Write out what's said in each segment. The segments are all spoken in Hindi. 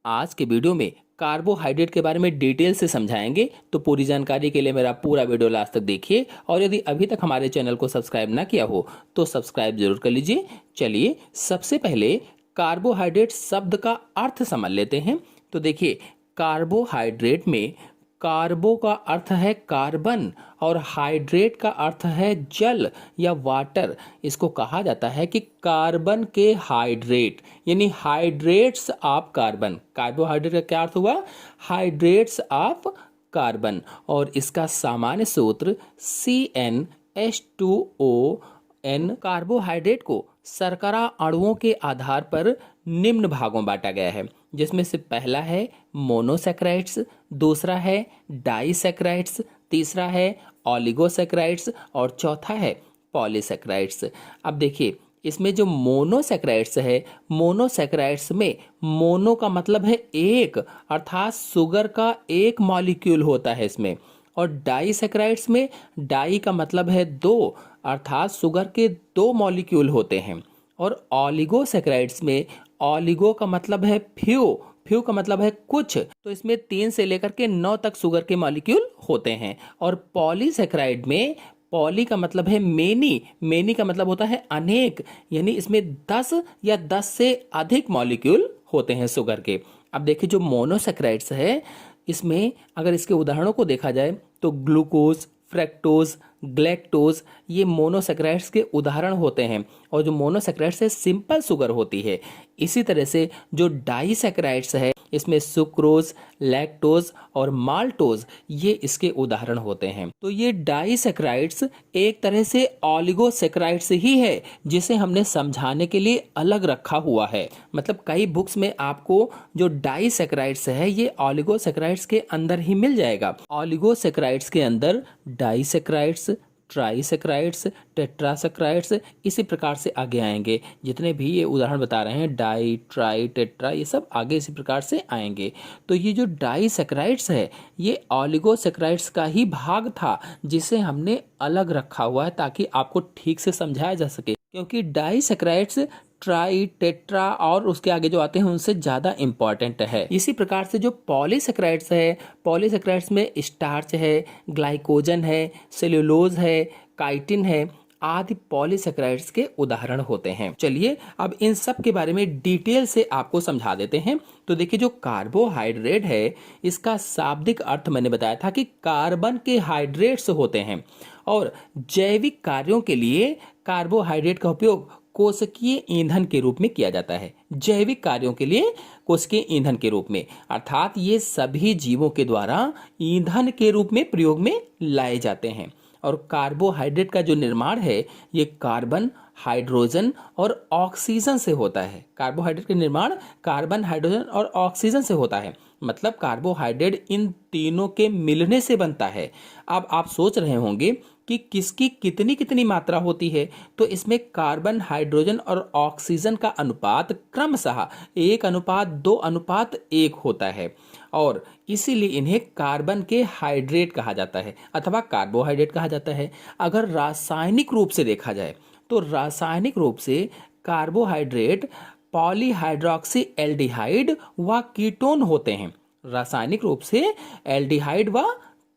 आज के वीडियो में कार्बोहाइड्रेट के बारे में डिटेल से समझाएंगे, तो पूरी जानकारी के लिए मेरा पूरा वीडियो लास्ट तक देखिए। और यदि अभी तक हमारे चैनल को सब्सक्राइब ना किया हो तो सब्सक्राइब जरूर कर लीजिए। चलिए सबसे पहले कार्बोहाइड्रेट शब्द का अर्थ समझ लेते हैं। तो देखिए, कार्बोहाइड्रेट में कार्बो का अर्थ है कार्बन और हाइड्रेट का अर्थ है जल या वाटर। इसको कहा जाता है कि कार्बन के हाइड्रेट, यानी हाइड्रेट्स ऑफ कार्बन। कार्बोहाइड्रेट का क्या अर्थ हुआ? Hydrates of carbon. और इसका सामान्य सूत्र CnH2ON। कार्बोहाइड्रेट को शर्करा अणुओं के आधार पर निम्न भागों में बांटा गया है, जिसमें से पहला है मोनोसैकराइड्स, दूसरा है डाइसैकराइड्स, तीसरा है ओलिगोसैकराइड्स और चौथा है पॉलीसैकराइड्स। अब देखिए, इसमें जो मोनोसैकराइड्स है, मोनोसैकराइड्स में मोनो का मतलब है एक, अर्थात शुगर का एक मॉलिक्यूल होता है इसमें। और डाइसैकराइड्स में डाई का मतलब है दो, अर्थात शुगर के दो मॉलिक्यूल होते हैं। और ओलिगोसैकराइड्स में ओलिगो का मतलब है फ्यू, फ्यू का मतलब है कुछ, तो इसमें 3 से लेकर के 9 तक शुगर के मॉलिक्यूल होते हैं। और पॉलीसैकराइड में पॉली का मतलब है मेनी, मेनी का मतलब होता है अनेक, यानी इसमें 10 या 10 से अधिक मॉलिक्यूल होते हैं शुगर के। अब देखिए, जो मोनोसैकराइड्स है, इसमें अगर इसके उदाहरणों को देखा जाए तो ग्लूकोज, फ्रैक्टोज, ग्लैक्टोज, ये मोनोसैकराइड्स के उदाहरण होते हैं। और जो मोनोसैकराइड्स है सिंपल शुगर होती है। इसी तरह से जो डाइसैकराइड्स है, इसमें सुक्रोज, लैक्टोज और माल्टोज, ये इसके उदाहरण होते हैं। तो ये डाइसैकराइड्स एक तरह से ओलिगोसैकराइड्स ही है, जिसे हमने समझाने के लिए अलग रखा हुआ है। मतलब कई बुक्स में आपको जो डाइसैकराइड्स है ये ओलिगोसैकराइड्स के अंदर ही मिल जाएगा। ओलिगोसैकराइड्स के अंदर डाइसैकराइड्स, ट्राइसैकराइड्स, टेट्रासैकराइड्स, इसी प्रकार से आगे आएंगे। जितने भी ये उदाहरण बता रहे हैं, डाई, ट्राई, टेट्रा, ये सब आगे इसी प्रकार से आएंगे। तो ये जो डाइसैकराइड्स है, ये ओलिगोसैकराइड्स का ही भाग था, जिसे हमने अलग रखा हुआ है ताकि आपको ठीक से समझाया जा सके। क्योंकि डाइसैकराइड्स ट्राई, टेट्रा और उसके आगे जो आते हैं उनसे ज़्यादा इंपॉर्टेंट है। इसी प्रकार से जो पॉलीसैकराइड्स है, पॉलीसैकराइड्स में स्टार्च है, ग्लाइकोजन है, सेल्यूलोज है, काइटिन है, आदि पॉलीसैकराइड्स के उदाहरण होते हैं। चलिए अब इन सब के बारे में डिटेल से आपको समझा देते हैं। तो देखिए, जो कार्बोहाइड्रेट है, इसका शाब्दिक अर्थ मैंने बताया था कि कार्बन के हाइड्रेट्स होते हैं। और जैविक कार्यों के लिए कार्बोहाइड्रेट का उपयोग कोशिकीय ईंधन के रूप में किया जाता है। जैविक कार्यों के लिए कोशिकीय ईंधन के रूप में, अर्थात ये सभी जीवों के द्वारा ईंधन के रूप में प्रयोग में लाए जाते हैं। और कार्बोहाइड्रेट का जो निर्माण है, ये कार्बन, हाइड्रोजन और ऑक्सीजन से होता है। कार्बोहाइड्रेट का निर्माण कार्बन, हाइड्रोजन और ऑक्सीजन से होता है। मतलब कार्बोहाइड्रेट इन तीनों के मिलने से बनता है। अब आप सोच रहे होंगे कि किसकी कितनी कितनी मात्रा होती है। तो इसमें कार्बन, हाइड्रोजन और ऑक्सीजन का अनुपात क्रमशः 1:2:1 होता है। और इसीलिए इन्हें कार्बन के हाइड्रेट कहा जाता है अथवा कार्बोहाइड्रेट कहा जाता है। अगर रासायनिक रूप से देखा जाए तो रासायनिक रूप से कार्बोहाइड्रेट पॉलीहाइड्रोक्सी एल्डिहाइड व कीटोन होते हैं। रासायनिक रूप से एल्डिहाइड व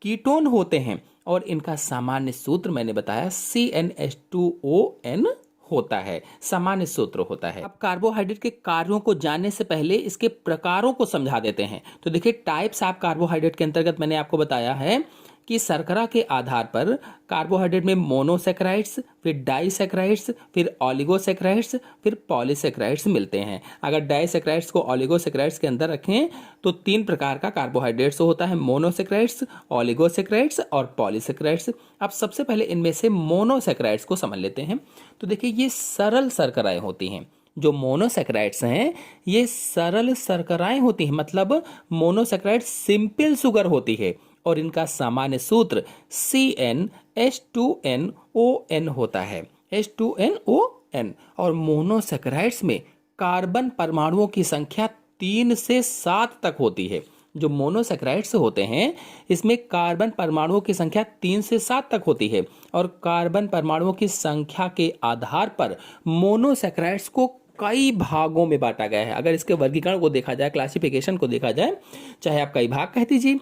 कीटोन होते हैं। और इनका सामान्य सूत्र मैंने बताया CnH2ON होता है, सामान्य सूत्र होता है। अब कार्बोहाइड्रेट के कार्यों को जानने से पहले इसके प्रकारों को समझा देते हैं। तो देखिए, टाइप्स ऑफ कार्बोहाइड्रेट के अंतर्गत मैंने आपको बताया है कि शर्करा के आधार पर कार्बोहाइड्रेट में मोनोसैकराइड्स, फिर डाइसैकराइड्स, फिर ओलिगोसैकराइड्स, फिर पॉलीसैकराइड्स मिलते हैं। अगर डाइसैकराइड्स को ओलिगोसैकराइड्स के अंदर रखें तो 3 प्रकार का कार्बोहाइड्रेट्स होता है, मोनोसैकराइड्स, ओलिगोसैकराइड्स और पॉलीसैकराइड्स। अब सबसे पहले इनमें से मोनोसैकराइड्स को समझ लेते हैं। तो देखिए, ये सरल शर्कराएं होती हैं। जो मोनोसैकराइड्स हैं, ये सरल शर्कराएं होती हैं, मतलब मोनोसैकराइड सिंपल शुगर होती है। और इनका सामान्य सूत्र CnH2nON होता है, H2nON। और मोनोसैकराइड्स में कार्बन परमाणुओं की संख्या 3 से 7 तक होती है। जो मोनोसैकराइड्स होते हैं, इसमें कार्बन परमाणुओं की संख्या 3 से 7 तक होती है। और कार्बन परमाणुओं की संख्या के आधार पर मोनोसैकराइड्स को कई भागों में बांटा गया है। अगर इसके वर्गीकरण को देखा जाए, क्लासिफिकेशन को देखा जाए, चाहे आप कई भाग कह दीजिए,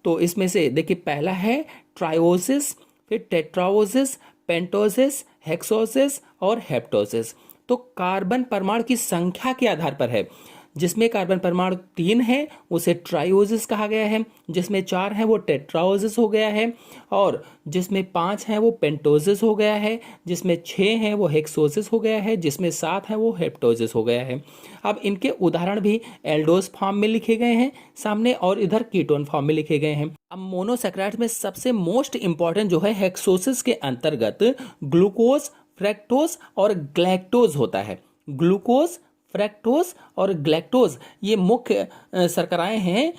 तो इसमें से देखिए पहला है ट्रायोसिस, फिर टेट्राओसिस, पेंटोसिस, हेक्सोसिस और हेप्टोसिस। तो कार्बन परमाणु की संख्या के आधार पर है। जिसमें कार्बन परमाणु 3 है उसे ट्रायोसिस कहा गया है, जिसमें 4 है वो टेट्राओसिस हो गया है, और जिसमें 5 है वो पेंटोसिस हो गया है, जिसमें 6 है वो हेक्सोसिस हो गया है, जिसमें 7 है वो हेप्टोसिस हो गया है। अब इनके उदाहरण भी एल्डोज फॉर्म में लिखे गए हैं सामने, और इधर कीटोन फॉर्म में लिखे गए हैं। अब मोनोसैकराइड्स में सबसे मोस्ट इंपॉर्टेंट जो है हेक्सोसिस के अंतर्गत ग्लूकोज, फ्रक्टोज और ग्लैक्टोज होता है। ग्लूकोज, फ्रक्टोज और ग्लैक्टोज ये मुख्य शर्कराएं हैं,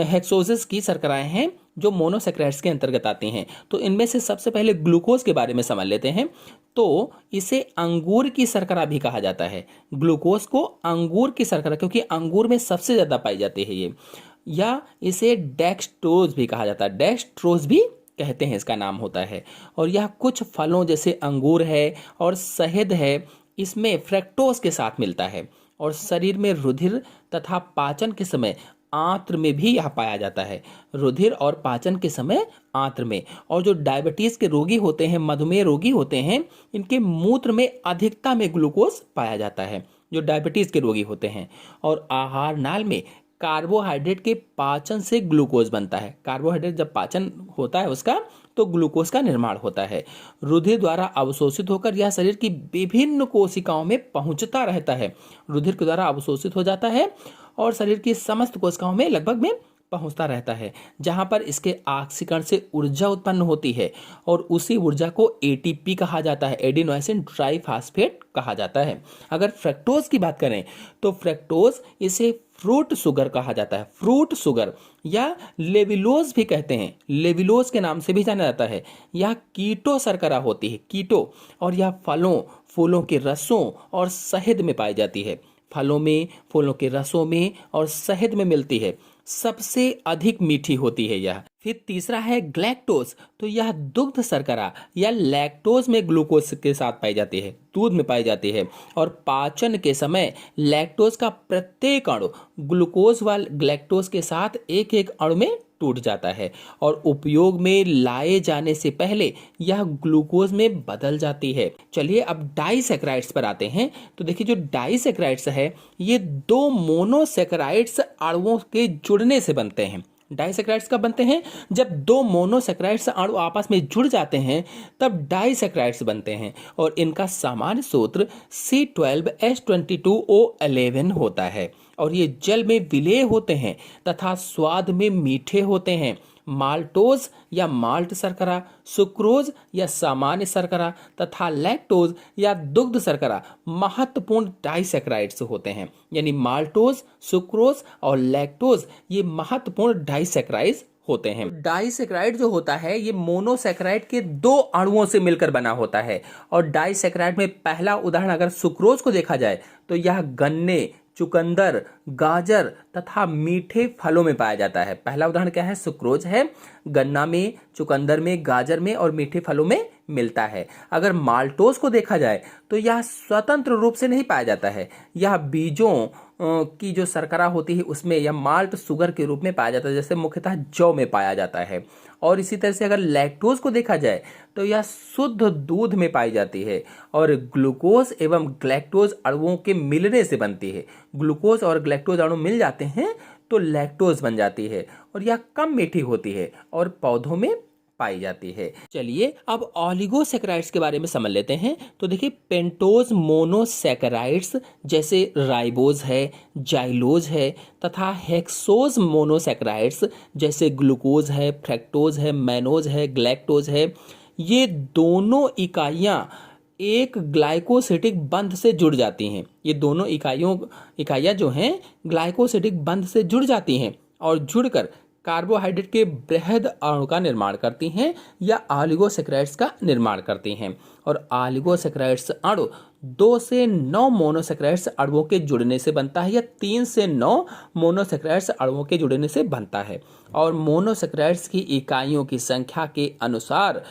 हेक्सोसिस की शर्कराएं हैं जो मोनोसैकराइड्स के अंतर्गत आती हैं। तो इनमें से सबसे पहले ग्लूकोज के बारे में समझ लेते हैं। तो इसे अंगूर की शर्करा भी कहा जाता है। ग्लूकोज को अंगूर की शर्करा, क्योंकि अंगूर में सबसे ज्यादा पाई जाती है ये, या इसे डेक्सट्रोज भी कहा जाता है। डेक्सट्रोज भी कहते हैं, इसका नाम होता है। और यह कुछ फलों जैसे अंगूर है और शहद है, इसमें फ्रक्टोज के साथ मिलता है। और शरीर में रुधिर तथा पाचन के समय आंत्र में भी यह पाया जाता है। रुधिर और पाचन के समय आंत्र में। और जो डायबिटीज के रोगी होते हैं, मधुमेह रोगी होते हैं, इनके मूत्र में अधिकता में ग्लूकोज पाया जाता है, जो डायबिटीज के रोगी होते हैं। और आहार नाल में कार्बोहाइड्रेट के पाचन से ग्लूकोज बनता है। कार्बोहाइड्रेट जब पाचन होता है उसका, तो ग्लूकोज का निर्माण होता है। रुधिर द्वारा अवशोषित होकर यह शरीर की विभिन्न कोशिकाओं में पहुंचता रहता है। रुधिर के द्वारा अवशोषित हो जाता है और शरीर की समस्त कोशिकाओं में लगभग में पहुंचता रहता है, जहां पर इसके ऑक्सीकरण से ऊर्जा उत्पन्न होती है। और उसी ऊर्जा को एटीपी कहा जाता है, एडिनोसिन ट्राइफॉस्फेट कहा जाता है। अगर फ्रक्टोज की बात करें तो फ्रक्टोज इसे फ्रूट शुगर कहा जाता है। फ्रूट शुगर या लेविलोज भी कहते हैं, लेविलोज के नाम से भी जाना जाता है। यह कीटो शर्करा होती है, कीटो, और यह फलों, फूलों के रसों और शहद में पाई जाती है। फलों में, फूलों के रसों में और शहद में मिलती है। सबसे अधिक मीठी होती है यह। फिर तीसरा है ग्लैक्टोज। तो यह दुग्ध शर्करा या लैक्टोज में ग्लूकोज के साथ पाई जाती है, दूध में पाई जाती है। और पाचन के समय लैक्टोज का प्रत्येक अणु ग्लूकोज व ग्लैक्टोज के साथ एक एक अणु में टूट जाता है, और उपयोग में लाए जाने से पहले यह ग्लूकोज में बदल जाती है। चलिए अब डाइसैकराइड्स पर आते हैं। तो देखिए जो डाइसैकराइड्स है, ये 2 मोनोसैकराइड्स अणुओं के जुड़ने से बनते हैं। डाइसैकराइड्स कब बनते हैं? जब 2 मोनोसैकराइड्स अणु आपस में जुड़ जाते हैं तब डाइसैकराइड्स बनते हैं। और इनका सामान्य सूत्र C12H22O11 होता है। और ये जल में विलेय होते हैं तथा स्वाद में मीठे होते हैं। माल्टोज या माल्ट शर्करा, सुक्रोज या सामान्य शर्करा तथा लैक्टोज या दुग्ध शर्करा महत्वपूर्ण डाइसैकराइड्स होते हैं। यानी माल्टोज, सुक्रोज और लैक्टोज ये महत्वपूर्ण डाइसैकराइड्स होते हैं। डाइसैकराइड जो होता है ये मोनोसैकराइड के 2 अणुओं से मिलकर बना होता है। और डाइसैकराइड में पहला उदाहरण अगर सुक्रोज को देखा जाए तो यह गन्ने, चुकंदर, गाजर तथा मीठे फलों में पाया जाता है। पहला उदाहरण क्या है? सुक्रोज है, गन्ना में, चुकंदर में, गाजर में और मीठे फलों में मिलता है। अगर माल्टोज को देखा जाए तो यह स्वतंत्र रूप से नहीं पाया जाता है, यह बीजों की जो शर्करा होती है उसमें या माल्ट शुगर के रूप में पाया जाता है, जैसे मुख्यतः जौ में पाया जाता है। और इसी तरह से अगर लैक्टोज को देखा जाए तो यह शुद्ध दूध में पाई जाती है और ग्लूकोज एवं ग्लैक्टोज अणुओं के मिलने से बनती है। ग्लूकोज और ग्लैक्टोज अणु मिल जाते हैं तो लैक्टोज बन जाती है और यह कम मीठी होती है और पौधों में पाई जाती है। चलिए अब ऑलिगोसैकराइड्स के बारे में समझ लेते हैं। तो देखिए पेंटोज मोनोसैकराइड्स जैसे राइबोज है, जाइलोज है तथा हेक्सोज मोनोसैकराइड्स जैसे ग्लूकोज है, फ्रक्टोज है, मैनोज है, ग्लैक्टोज है, ये दोनों इकाइयां एक ग्लाइकोसिडिक बंध से जुड़ जाती हैं। ये दोनों इकाइयां जो हैं ग्लाइकोसिडिक बंध से जुड़ जाती हैं और जुड़कर कार्बोहाइड्रेट के बृहद अणु का निर्माण करती हैं या ऑलिगोसैकराइड्स का निर्माण करती हैं। और ऑलिगोसैकराइड्स अणु 2 से 9 मोनोसेक्राइड्स अणुओं के जुड़ने से बनता है या 3 से 9 मोनोसेक्राइड्स अणुओं के जुड़ने से बनता है। और मोनोसेक्राइड्स की इकाइयों की संख्या के अनुसार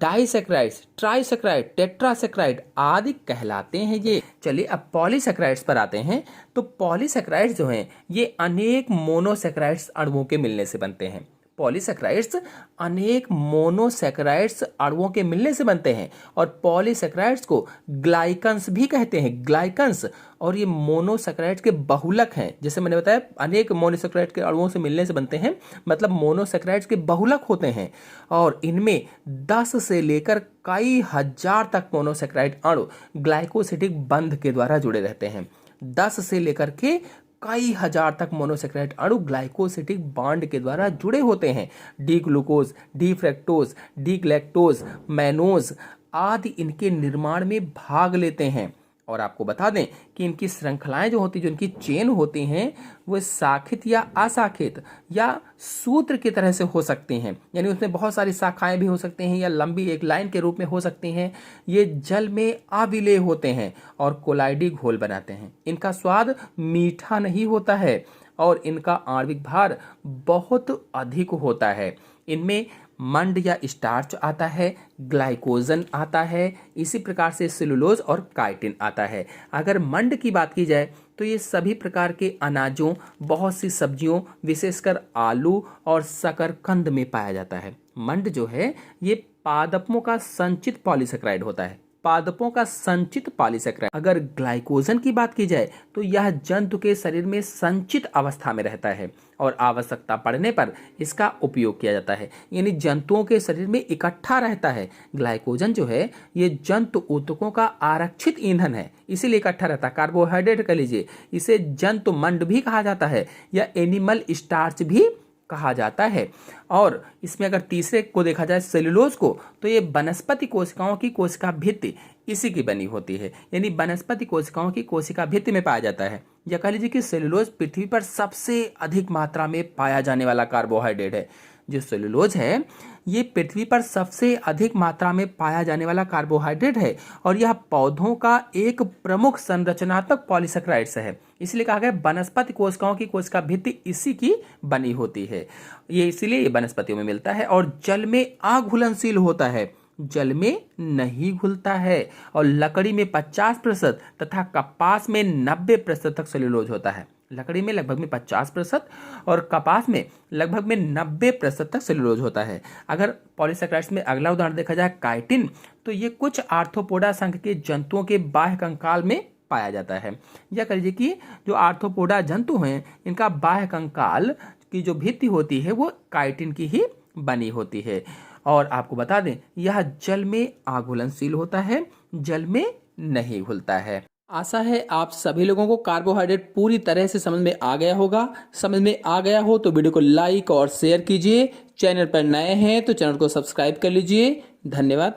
डाइसेक्राइड्स, ट्राइसेक्राइड, टेट्रासेक्राइड आदि कहलाते हैं ये। चलिए अब पॉलीसेक्राइड्स पर आते हैं। तो पॉलीसेक्राइड्स जो हैं ये अनेक मोनोसेक्राइड्स अणुओं के मिलने से बनते हैं। पॉलीसेक्राइड्स अनेक मोनोसेक्राइड्स अणुओं के मिलने से बनते हैं और पॉलीसेक्राइड्स को ग्लाइकन्स भी कहते हैं, ग्लाइकन्स। और ये मोनोसेक्राइड्स के बहुलक हैं। जैसे मैंने बताया अनेक मोनोसेक्राइड के अणुओं से मिलने से बनते हैं, मतलब मोनोसेक्राइड्स के बहुलक होते हैं और इनमें 10 से लेकर कई हजार तक मोनोसेक्राइड अणु ग्लाइकोसिडिक बंध के द्वारा जुड़े रहते हैं। 10 से लेकर के कई हजार तक मोनोसेक्राइड अणु ग्लाइकोसिडिक बॉन्ड के द्वारा जुड़े होते हैं। D glucose, D fructose, D galactose, mannose आदि इनके निर्माण में भाग लेते हैं। और आपको बता दें कि इनकी श्रृंखलाएं जो होती, जो इनकी चेन होती हैं, वो शाखित या अशाखित या सूत्र की तरह से हो सकती हैं, यानी उसमें बहुत सारी शाखाएं भी हो सकती हैं या लंबी एक लाइन के रूप में हो सकती हैं। ये जल में अविलेय होते हैं और कोलाइडी घोल बनाते हैं। इनका स्वाद मीठा नहीं होता है और इनका आणविक भार बहुत अधिक होता है। इनमें मंड या स्टार्च आता है, ग्लाइकोजन आता है, इसी प्रकार से सेलुलोज और काइटिन आता है। अगर मंड की बात की जाए तो ये सभी प्रकार के अनाजों, बहुत सी सब्जियों, विशेषकर आलू और शकरकंद में पाया जाता है। मंड जो है ये पादपों का संचित पॉलीसेक्राइड होता है, पादपों का संचित पॉलीसेक्राइड। अगर ग्लाइकोजन की बात की जाए तो यह जंतु के शरीर में संचित अवस्था में रहता है और आवश्यकता पड़ने पर इसका उपयोग किया जाता है, यानी जंतुओं के शरीर में इकट्ठा रहता है। ग्लाइकोजन जो है ये जंतु ऊतकों का आरक्षित ईंधन है, इसीलिए इकट्ठा रहता है। कार्बोहाइड्रेट कह लीजिए, इसे जंतु मंड भी कहा जाता है या एनिमल स्टार्च भी कहा जाता है। और इसमें अगर तीसरे को देखा जाए सेलुलोज को, तो ये वनस्पति कोशिकाओं की कोशिका भित्ति इसी की बनी होती है, यानी वनस्पति कोशिकाओं की कोशिका भित्ति में पाया जाता है। या कह लीजिए कि सेलुलोज पृथ्वी पर सबसे अधिक मात्रा में पाया जाने वाला कार्बोहाइड्रेट है। जो सेलुलोज है ये पृथ्वी पर सबसे अधिक मात्रा में पाया जाने वाला कार्बोहाइड्रेट है और यह पौधों का एक प्रमुख संरचनात्मक पॉलीसेक्राइड्स है। इसलिए कहा गया वनस्पति कोशिकाओं की कोशिका भित्ति इसी की बनी होती है। ये इसीलिए ये वनस्पतियों में मिलता है और जल में अघुलनशील होता है, जल में नहीं घुलता है। और लकड़ी में 50% तथा कपास में 90% तक सेलुलोज होता है। लकड़ी में लगभग में 50% और कपास में लगभग में 90% तक सेलुलोज होता है। अगर पॉलीसेक्राइड्स में अगला उदाहरण देखा जाए काइटिन, तो ये कुछ आर्थ्रोपोडा संघ के जंतुओं के बाह्य कंकाल में पाया जाता है। या कह लीजिए कि जो आर्थ्रोपोडा जंतु हैं इनका बाह्य कंकाल की जो भित्ति होती है वो काइटिन की ही बनी होती है। और आपको बता दें यह जल में अघुलनशील होता है, जल में नहीं घुलता है। आशा है आप सभी लोगों को कार्बोहाइड्रेट पूरी तरह से समझ में आ गया होगा। समझ में आ गया हो तो वीडियो को लाइक और शेयर कीजिए। चैनल पर नए हैं तो चैनल को सब्सक्राइब कर लीजिए। धन्यवाद।